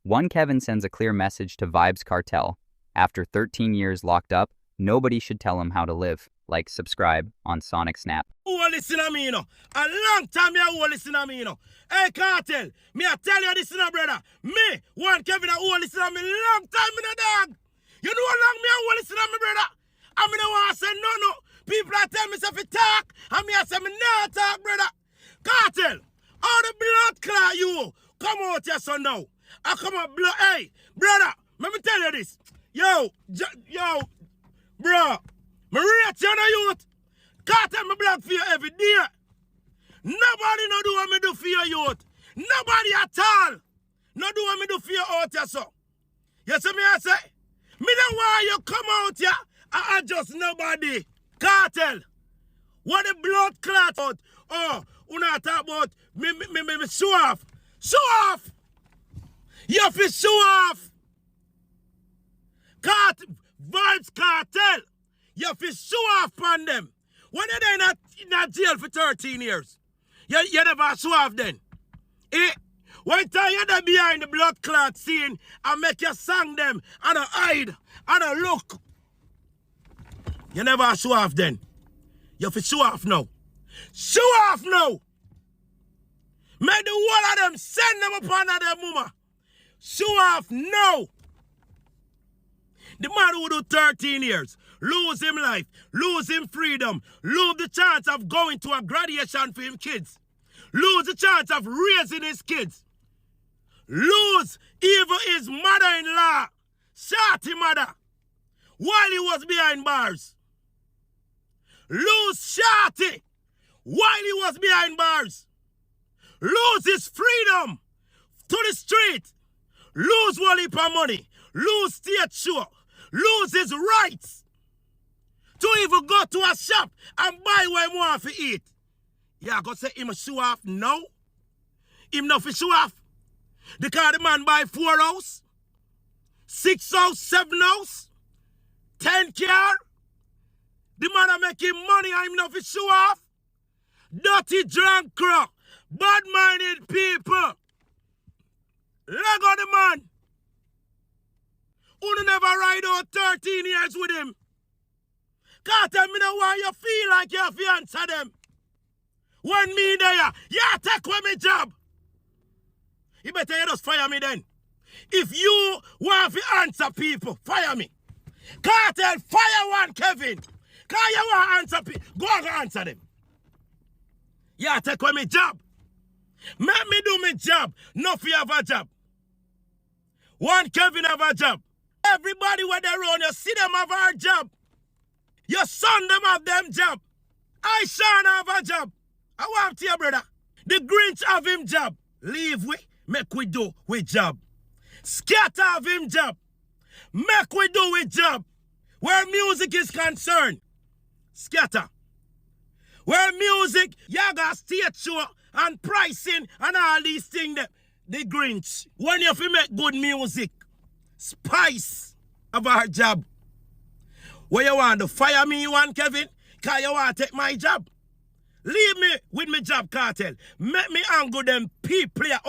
One Kevin sends a clear message to Vybz Kartel. After 13 years locked up, nobody should tell him how to live. Like, subscribe on Sonic Snap. Who listen to me, you know? A long time you who listen to me, you know? Hey, Kartel, me I tell you this, you know, brother. Me, one Kevin, who listen to me long time, you know, dog. You know how long me who listen to me, brother? I mean, I want to say no. People are telling me if you talk, and me I say me not talk, brother. Kartel, all the blood clot you come out here, so now. I come out blood. Hey, brother, let me tell you this. Yo, bro, me rate you no youth. Kartel me blood for you every day. Nobody no do what me do for your youth. Nobody at all. No do what me do for your out here, so. You see me I say? Me don't want you come out here and adjust nobody. Kartel, what the blood clot out? Oh, we not talk about me show off. Show off! You have to show off! Vybz Kartel, you have to show off on them. When they're in that jail for 13 years, you never show off then. One time you're there behind the blood clot scene and make you sing them and a hide and a look. You never show off then. You have to show off now. Show off now! Make the whole of them send them upon their mama. Show off now! The man who do 13 years, lose him life, lose him freedom, lose the chance of going to a graduation for him kids, lose the chance of raising his kids, lose even his mother-in-law, Shorty mother, while he was behind bars. Lose Shorty while he was behind bars. Lose his freedom to the street. Lose one heap of money. Lose state show. Lose his rights to even go to a shop and buy what he want to eat. Yeah, go say him show off now. Him not for show off. Because the man buy 4 house, 6 house, 7 house, 10 car. The man are making money and him not for show off. Dirty drunk crook. Bad-minded people. Leg on the man. Who never ride out 13 years with him. Kartel, me know why you feel like you have to answer them. When me there, you take away my job. You better you just fire me then. If you want to answer people, fire me. Kartel, fire one Kevin. Because you want to answer people, go and answer them. You take away my job. Make me do my job. No fear have a job. One Kevin have a job. Everybody where they run, you see them have a job. Your son them have them job. I Sean have a job. I want to you, brother. The Grinch have him job. Leave we, make we do with job. Scatter have him job. Make we do with job. Where music is concerned. Scatter. Where music, you got stage show and pricing and all these things. The Grinch. When you fi make good music, Spice of our job. Where you want to fire me, you want, Kevin? Because you want to take my job. Leave me with my job, Kartel. Make me angle them people out.